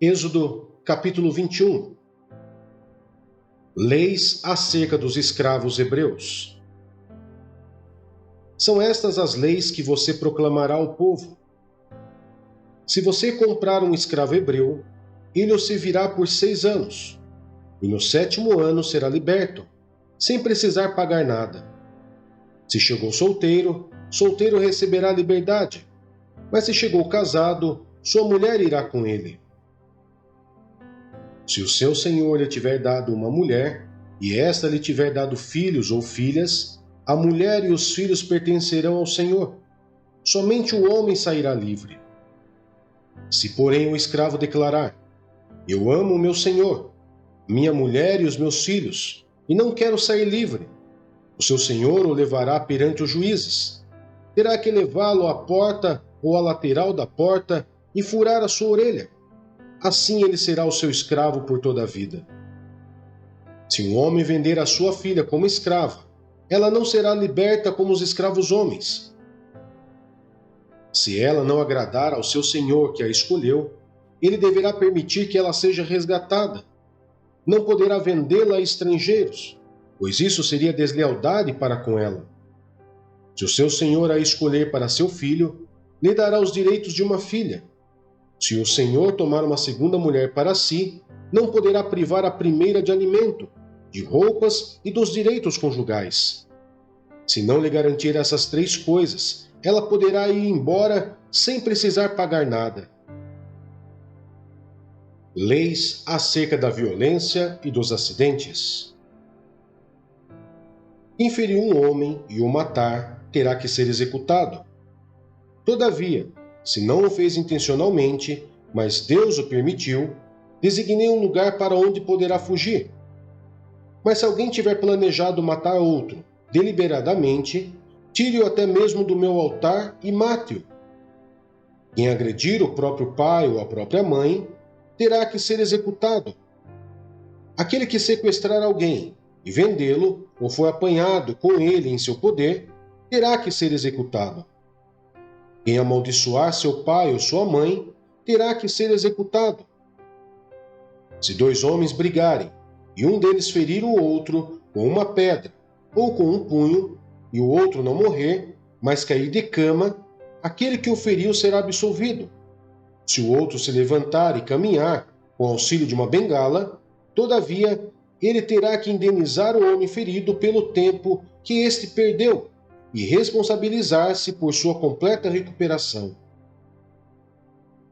Êxodo, capítulo 21. Leis acerca dos escravos hebreus. São estas as leis que você proclamará ao povo. Se você comprar um escravo hebreu, ele o servirá por 6 anos, e no 7º ano será liberto, sem precisar pagar nada. Se chegou solteiro, solteiro receberá liberdade, mas se chegou casado, sua mulher irá com ele. Se o seu senhor lhe tiver dado uma mulher, e esta lhe tiver dado filhos ou filhas, a mulher e os filhos pertencerão ao senhor. Somente o homem sairá livre. Se, porém, o escravo declarar: eu amo o meu senhor, minha mulher e os meus filhos, e não quero sair livre, o seu senhor o levará perante os juízes. Terá que levá-lo à porta ou à lateral da porta e furar a sua orelha. Assim ele será o seu escravo por toda a vida. Se um homem vender a sua filha como escrava, ela não será liberta como os escravos homens. Se ela não agradar ao seu senhor que a escolheu, ele deverá permitir que ela seja resgatada. Não poderá vendê-la a estrangeiros, pois isso seria deslealdade para com ela. Se o seu senhor a escolher para seu filho, lhe dará os direitos de uma filha. Se o senhor tomar uma segunda mulher para si, não poderá privar a primeira de alimento, de roupas e dos direitos conjugais. Se não lhe garantir essas 3 coisas, ela poderá ir embora sem precisar pagar nada. Leis acerca da violência e dos acidentes. Quem ferir um homem e o matar, terá que ser executado. Todavia, se não o fez intencionalmente, mas Deus o permitiu, designei um lugar para onde poderá fugir. Mas se alguém tiver planejado matar outro deliberadamente, tire-o até mesmo do meu altar e mate-o. Quem agredir o próprio pai ou a própria mãe, terá que ser executado. Aquele que sequestrar alguém e vendê-lo, ou for apanhado com ele em seu poder, terá que ser executado. Quem amaldiçoar seu pai ou sua mãe, terá que ser executado. Se 2 homens brigarem, e um deles ferir o outro com uma pedra ou com um punho, e o outro não morrer, mas cair de cama, aquele que o feriu será absolvido. Se o outro se levantar e caminhar, com auxílio de uma bengala, todavia, ele terá que indenizar o homem ferido pelo tempo que este perdeu e responsabilizar-se por sua completa recuperação.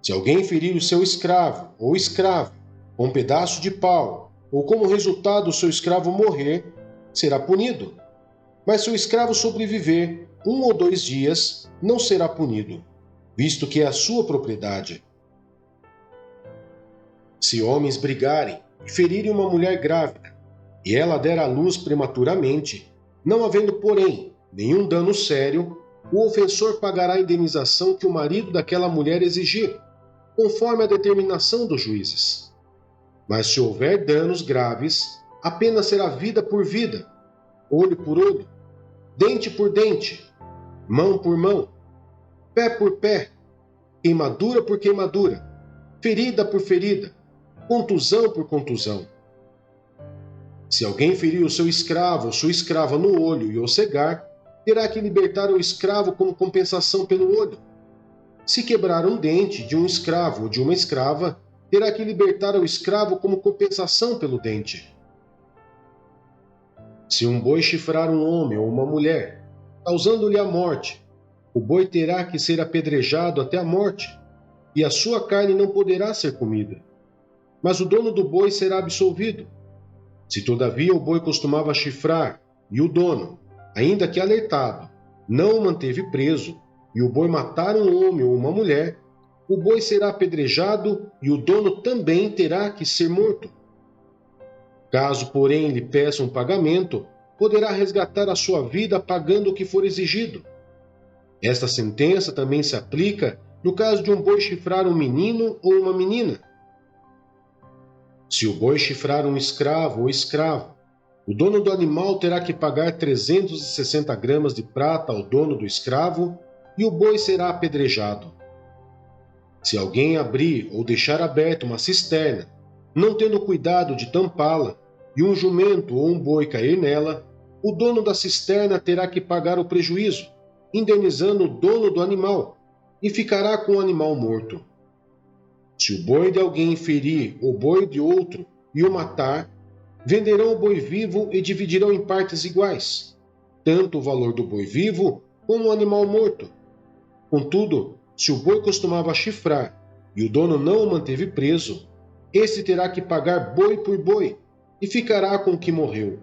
Se alguém ferir o seu escravo ou escrava com um pedaço de pau, ou como resultado o seu escravo morrer, será punido. Mas se o escravo sobreviver 1 ou 2 dias, não será punido, visto que é a sua propriedade. Se homens brigarem e ferirem uma mulher grávida, e ela der à luz prematuramente, não havendo, porém, nenhum dano sério, o ofensor pagará a indenização que o marido daquela mulher exigir, conforme a determinação dos juízes. Mas se houver danos graves, a pena será vida por vida, olho por olho, dente por dente, mão por mão, pé por pé, queimadura por queimadura, ferida por ferida, contusão por contusão. Se alguém ferir o seu escravo ou sua escrava no olho e o cegar, terá que libertar o escravo como compensação pelo olho. Se quebrar um dente de um escravo ou de uma escrava, terá que libertar o escravo como compensação pelo dente. Se um boi chifrar um homem ou uma mulher, causando-lhe a morte, o boi terá que ser apedrejado até a morte, e a sua carne não poderá ser comida. Mas o dono do boi será absolvido. Se todavia o boi costumava chifrar, e o dono, ainda que alertado, não o manteve preso, e o boi matar um homem ou uma mulher, o boi será apedrejado e o dono também terá que ser morto. Caso, porém, lhe peça um pagamento, poderá resgatar a sua vida pagando o que for exigido. Esta sentença também se aplica no caso de um boi chifrar um menino ou uma menina. Se o boi chifrar um escravo ou escrava, o dono do animal terá que pagar 360 gramas de prata ao dono do escravo e o boi será apedrejado. Se alguém abrir ou deixar aberta uma cisterna, não tendo cuidado de tampá-la, e um jumento ou um boi cair nela, o dono da cisterna terá que pagar o prejuízo, indenizando o dono do animal, e ficará com o animal morto. Se o boi de alguém ferir o boi de outro e o matar, venderão o boi vivo e dividirão em partes iguais, tanto o valor do boi vivo como o animal morto. Contudo, se o boi costumava chifrar e o dono não o manteve preso, este terá que pagar boi por boi e ficará com o que morreu.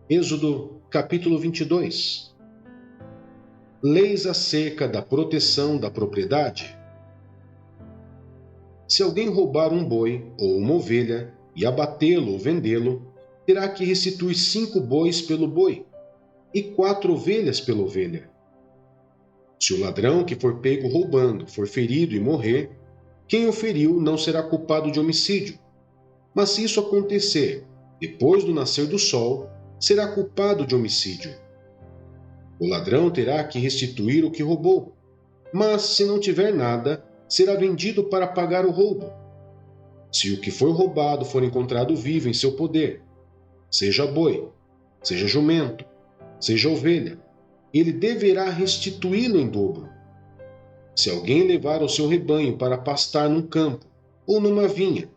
Êxodo capítulo 22. Leis acerca da proteção da propriedade. Se alguém roubar um boi ou uma ovelha e abatê-lo ou vendê-lo, terá que restituir 5 bois pelo boi e 4 ovelhas pela ovelha. Se o ladrão que for pego roubando for ferido e morrer, quem o feriu não será culpado de homicídio. Mas se isso acontecer depois do nascer do sol, será culpado de homicídio. O ladrão terá que restituir o que roubou, mas se não tiver nada, será vendido para pagar o roubo. Se o que foi roubado for encontrado vivo em seu poder, seja boi, seja jumento, seja ovelha, ele deverá restituí-lo em dobro. Se alguém levar o seu rebanho para pastar num campo ou numa vinha,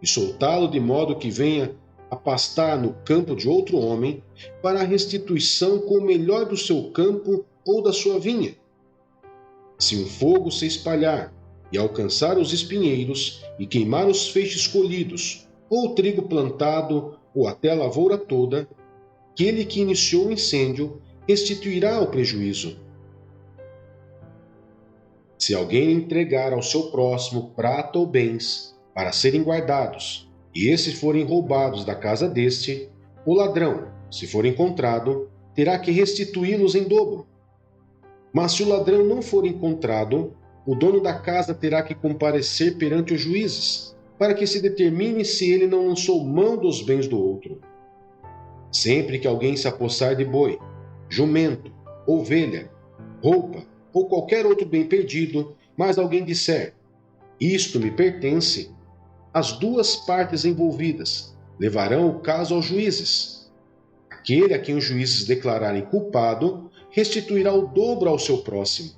e soltá-lo de modo que venha a pastar no campo de outro homem, para a restituição com o melhor do seu campo ou da sua vinha. Se um fogo se espalhar e alcançar os espinheiros e queimar os feixes colhidos, ou o trigo plantado, ou até a lavoura toda, aquele que iniciou o incêndio restituirá o prejuízo. Se alguém entregar ao seu próximo prata ou bens para serem guardados, e esses forem roubados da casa deste, o ladrão, se for encontrado, terá que restituí-los em dobro. Mas se o ladrão não for encontrado, o dono da casa terá que comparecer perante os juízes, para que se determine se ele não lançou mão dos bens do outro. Sempre que alguém se apossar de boi, jumento, ovelha, roupa ou qualquer outro bem perdido, mas alguém disser: "Isto me pertence", as duas partes envolvidas levarão o caso aos juízes. Aquele a quem os juízes declararem culpado restituirá o dobro ao seu próximo.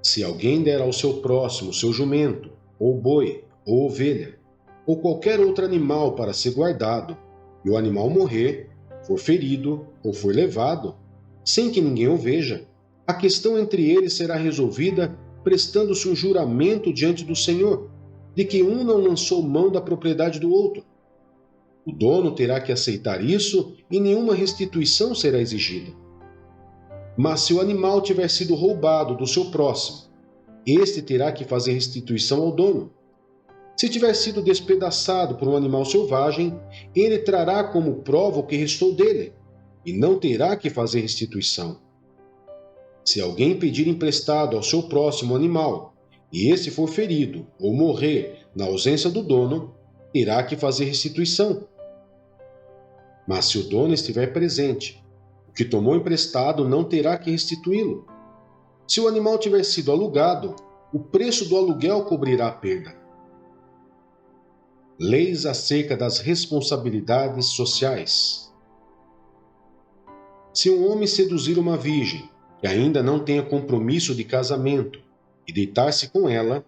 Se alguém der ao seu próximo seu jumento, ou boi, ou ovelha, ou qualquer outro animal para ser guardado, e o animal morrer, for ferido ou for levado, sem que ninguém o veja, a questão entre eles será resolvida prestando-se um juramento diante do Senhor, de que um não lançou mão da propriedade do outro. O dono terá que aceitar isso e nenhuma restituição será exigida. Mas se o animal tiver sido roubado do seu próximo, este terá que fazer restituição ao dono. Se tiver sido despedaçado por um animal selvagem, ele trará como prova o que restou dele, e não terá que fazer restituição. Se alguém pedir emprestado ao seu próximo animal, e esse for ferido ou morrer na ausência do dono, terá que fazer restituição. Mas se o dono estiver presente, o que tomou emprestado não terá que restituí-lo. Se o animal tiver sido alugado, o preço do aluguel cobrirá a perda. Leis acerca das responsabilidades sociais. Se um homem seduzir uma virgem, que ainda não tenha compromisso de casamento, e deitar-se com ela,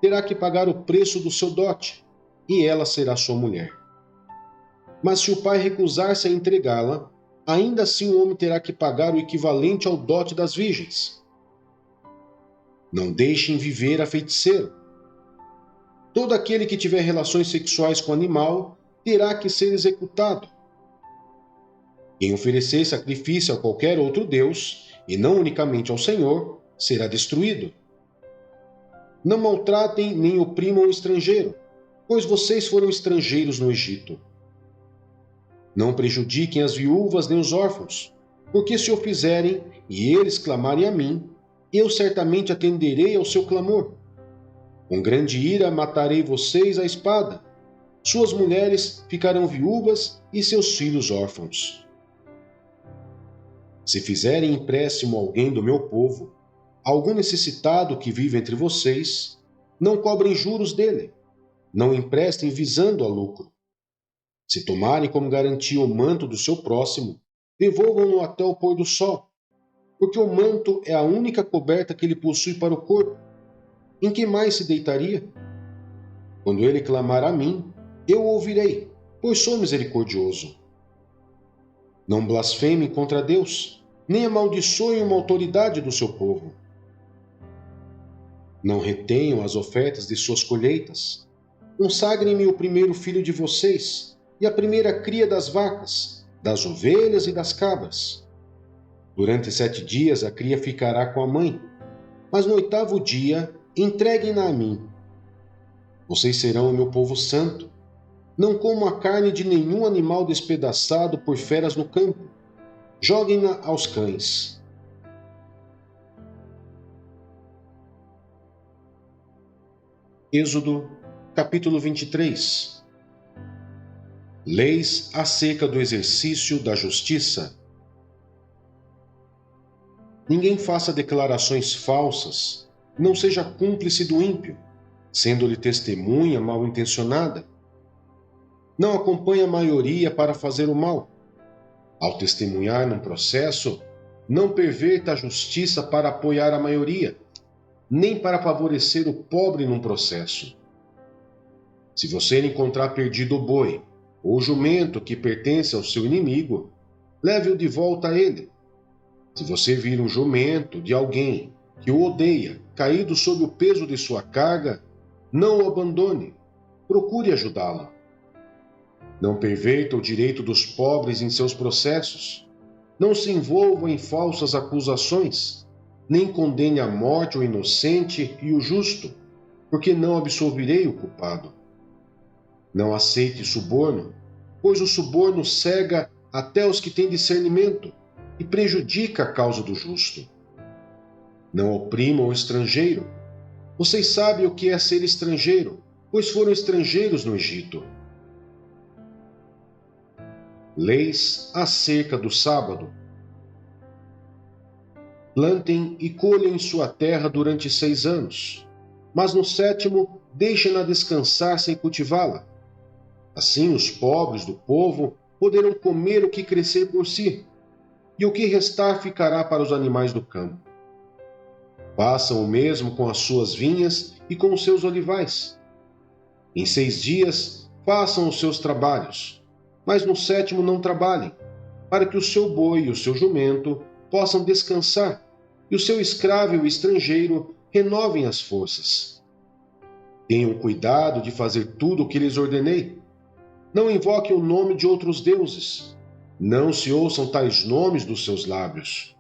terá que pagar o preço do seu dote, e ela será sua mulher. Mas se o pai recusar-se a entregá-la, ainda assim o homem terá que pagar o equivalente ao dote das virgens. Não deixem viver a feiticeiro. Todo aquele que tiver relações sexuais com animal terá que ser executado. Quem oferecer sacrifício a qualquer outro deus, e não unicamente ao Senhor, será destruído. Não maltratem nem oprimam o estrangeiro, pois vocês foram estrangeiros no Egito. Não prejudiquem as viúvas nem os órfãos, porque se o fizerem e eles clamarem a mim, eu certamente atenderei ao seu clamor. Com grande ira matarei vocês à espada. Suas mulheres ficarão viúvas e seus filhos órfãos. Se fizerem empréstimo a alguém do meu povo, algum necessitado que vive entre vocês, não cobrem juros dele, não emprestem visando a lucro. Se tomarem como garantia o manto do seu próximo, devolvam-no até o pôr do sol, porque o manto é a única coberta que ele possui para o corpo. Em que mais se deitaria? Quando ele clamar a mim, eu o ouvirei, pois sou misericordioso. Não blasfemem contra Deus, nem amaldiçoem uma autoridade do seu povo. Não retenham as ofertas de suas colheitas. Consagrem-me o primeiro filho de vocês e a primeira cria das vacas, das ovelhas e das cabras. Durante 7 dias a cria ficará com a mãe, mas no 8º dia entreguem-na a mim. Vocês serão o meu povo santo. Não comam a carne de nenhum animal despedaçado por feras no campo. Joguem-na aos cães. Êxodo, capítulo 23. Leis acerca do exercício da justiça. Ninguém faça declarações falsas, não seja cúmplice do ímpio, sendo-lhe testemunha mal-intencionada. Não acompanhe a maioria para fazer o mal. Ao testemunhar num processo, não perverta a justiça para apoiar a maioria, nem para favorecer o pobre num processo. Se você encontrar perdido o boi ou o jumento que pertence ao seu inimigo, leve-o de volta a ele. Se você vir um jumento de alguém que o odeia, caído sob o peso de sua carga, não o abandone, procure ajudá-lo. Não perverta o direito dos pobres em seus processos. Não se envolva em falsas acusações, nem condene à morte o inocente e o justo, porque não absolverei o culpado. Não aceite suborno, pois o suborno cega até os que têm discernimento e prejudica a causa do justo. Não oprimam o estrangeiro. Vocês sabem o que é ser estrangeiro, pois foram estrangeiros no Egito. Leis acerca do sábado. Plantem e colhem em sua terra durante 6 anos, mas no 7º deixem-na descansar sem cultivá-la. Assim os pobres do povo poderão comer o que crescer por si, e o que restar ficará para os animais do campo. Façam o mesmo com as suas vinhas e com os seus olivais. Em 6 dias façam os seus trabalhos, mas no 7º não trabalhem, para que o seu boi e o seu jumento possam descansar, e o seu escravo e o estrangeiro renovem as forças. Tenham cuidado de fazer tudo o que lhes ordenei. Não invoquem o nome de outros deuses. Não se ouçam tais nomes dos seus lábios.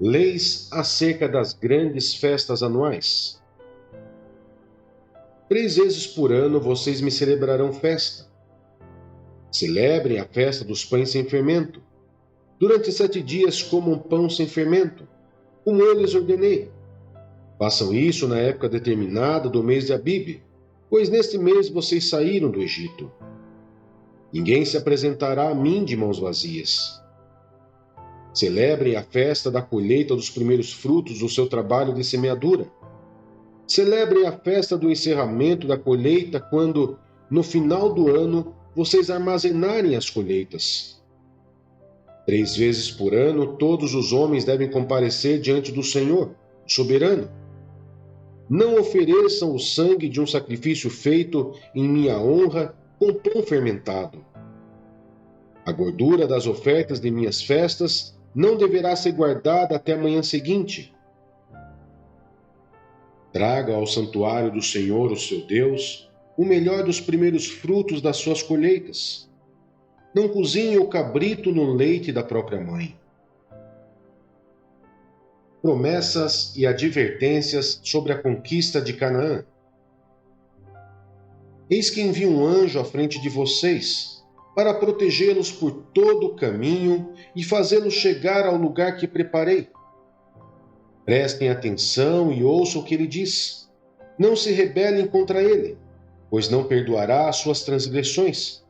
Leis acerca das grandes festas anuais. 3 vezes por ano vocês me celebrarão festa. Celebrem a festa dos pães sem fermento. Durante 7 dias comam pão sem fermento, como eu lhes ordenei. Façam isso na época determinada do mês de Abibe, pois neste mês vocês saíram do Egito. Ninguém se apresentará a mim de mãos vazias. Celebrem a festa da colheita dos primeiros frutos do seu trabalho de semeadura. Celebrem a festa do encerramento da colheita quando, no final do ano, vocês armazenarem as colheitas. 3 vezes por ano, todos os homens devem comparecer diante do Senhor, o soberano. Não ofereçam o sangue de um sacrifício feito em minha honra com pão fermentado. A gordura das ofertas de minhas festas não deverá ser guardada até a manhã seguinte. Traga ao santuário do Senhor, o seu Deus, o melhor dos primeiros frutos das suas colheitas. Não cozinhe o cabrito no leite da própria mãe. Promessas e advertências sobre a conquista de Canaã. Eis que envio um anjo à frente de vocês, para protegê-los por todo o caminho e fazê-los chegar ao lugar que preparei. Prestem atenção e ouçam o que ele diz. Não se rebelem contra ele, pois não perdoará as suas transgressões,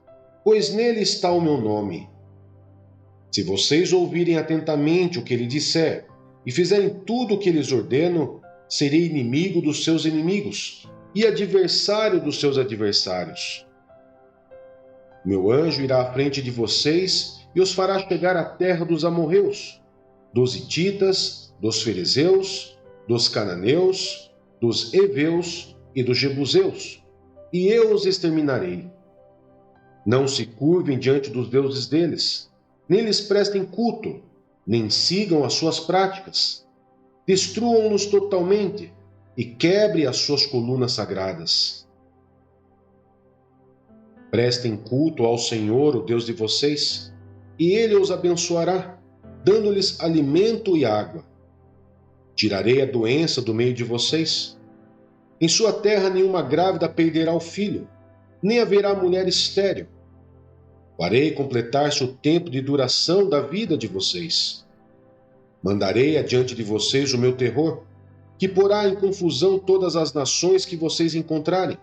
pois nele está o meu nome. Se vocês ouvirem atentamente o que ele disser e fizerem tudo o que lhes ordeno, serei inimigo dos seus inimigos e adversário dos seus adversários. Meu anjo irá à frente de vocês e os fará chegar à terra dos amorreus, dos hititas, dos fariseus, dos cananeus, dos heveus e dos jebuseus, e eu os exterminarei. Não se curvem diante dos deuses deles, nem lhes prestem culto, nem sigam as suas práticas. Destruam-nos totalmente e quebre as suas colunas sagradas. Prestem culto ao Senhor, o Deus de vocês, e Ele os abençoará, dando-lhes alimento e água. Tirarei a doença do meio de vocês. Em sua terra nenhuma grávida perderá o filho, nem haverá mulher estéril. Farei completar-se o tempo de duração da vida de vocês. Mandarei adiante de vocês o meu terror, que porá em confusão todas as nações que vocês encontrarem.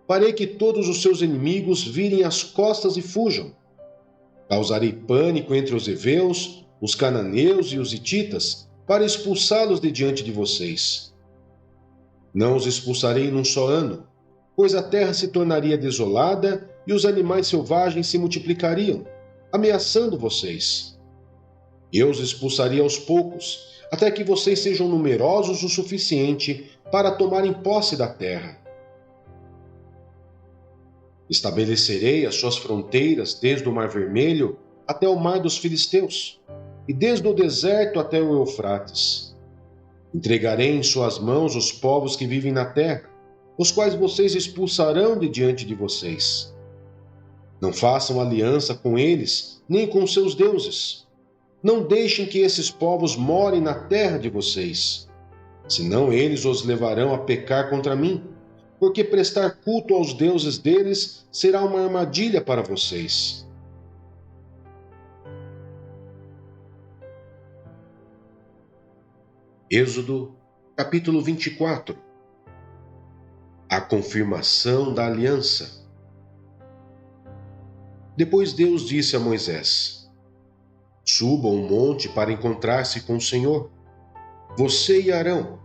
Farei que todos os seus inimigos virem as costas e fujam. Causarei pânico entre os heveus, os cananeus e os hititas, para expulsá-los de diante de vocês. Não os expulsarei num só ano, pois a terra se tornaria desolada e os animais selvagens se multiplicariam, ameaçando vocês. Eu os expulsaria aos poucos, até que vocês sejam numerosos o suficiente para tomarem posse da terra. Estabelecerei as suas fronteiras desde o Mar Vermelho até o Mar dos Filisteus, e desde o deserto até o Eufrates. Entregarei em suas mãos os povos que vivem na terra, os quais vocês expulsarão de diante de vocês. Não façam aliança com eles, nem com seus deuses. Não deixem que esses povos morem na terra de vocês, senão eles os levarão a pecar contra mim, porque prestar culto aos deuses deles será uma armadilha para vocês. Êxodo, capítulo 24. A confirmação da aliança. Depois Deus disse a Moisés: Suba um monte para encontrar-se com o Senhor, você e Arão,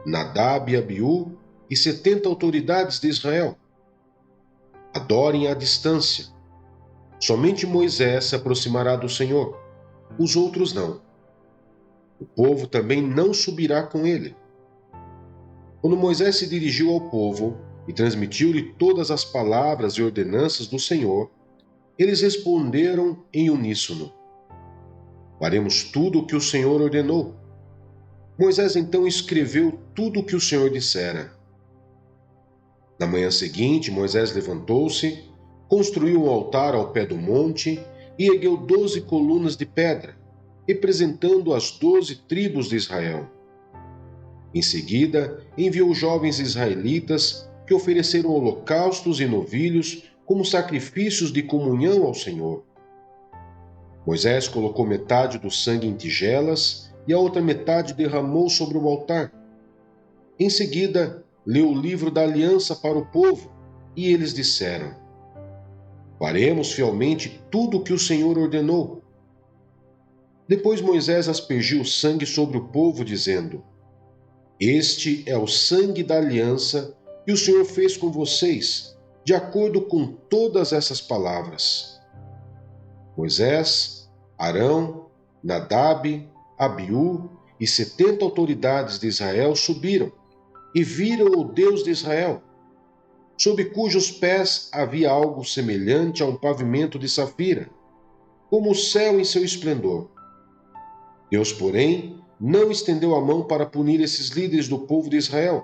Nadab e Abiú e 70 autoridades de Israel. Adorem à distância. Somente Moisés se aproximará do Senhor, os outros não. O povo também não subirá com ele. Quando Moisés se dirigiu ao povo e transmitiu-lhe todas as palavras e ordenanças do Senhor, eles responderam em uníssono: Faremos tudo o que o Senhor ordenou. Moisés então escreveu tudo o que o Senhor dissera. Na manhã seguinte, Moisés levantou-se, construiu um altar ao pé do monte e ergueu 12 colunas de pedra, representando as 12 tribos de Israel. Em seguida, enviou jovens israelitas que ofereceram holocaustos e novilhos como sacrifícios de comunhão ao Senhor. Moisés colocou metade do sangue em tigelas e a outra metade derramou sobre o altar. Em seguida, leu o livro da aliança para o povo, e eles disseram: Faremos fielmente tudo o que o Senhor ordenou. Depois Moisés aspergiu o sangue sobre o povo, dizendo: Este é o sangue da aliança que o Senhor fez com vocês, de acordo com todas essas palavras. Moisés, Arão, Nadab, Abiú e 70 autoridades de Israel subiram e viram o Deus de Israel, sob cujos pés havia algo semelhante a um pavimento de safira, como o céu em seu esplendor. Deus, porém, não estendeu a mão para punir esses líderes do povo de Israel.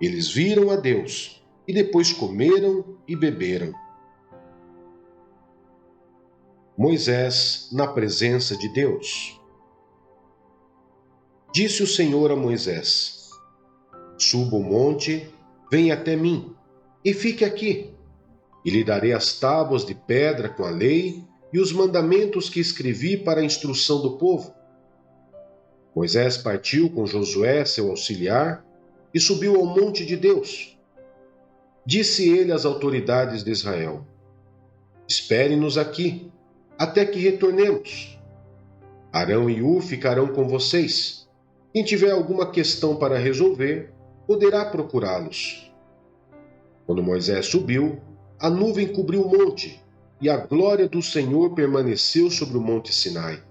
Eles viram a Deus e depois comeram e beberam. Moisés na presença de Deus. Disse o Senhor a Moisés: Suba o monte, venha até mim, e fique aqui, e lhe darei as tábuas de pedra com a lei e os mandamentos que escrevi para a instrução do povo. Moisés partiu com Josué, seu auxiliar, e subiu ao monte de Deus. Disse ele às autoridades de Israel: Espere-nos aqui, até que retornemos. Arão e Hur ficarão com vocês. Quem tiver alguma questão para resolver, poderá procurá-los. Quando Moisés subiu, a nuvem cobriu o monte, e a glória do Senhor permaneceu sobre o monte Sinai.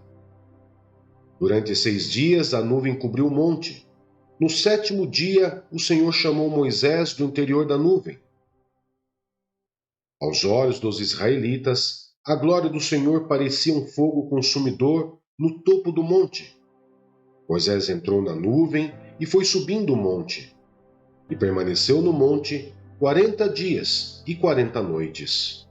Durante 6 dias a nuvem cobriu o monte. No 7º dia, o Senhor chamou Moisés do interior da nuvem. Aos olhos dos israelitas, a glória do Senhor parecia um fogo consumidor no topo do monte. Moisés entrou na nuvem e foi subindo o monte, e permaneceu no monte 40 dias e 40 noites.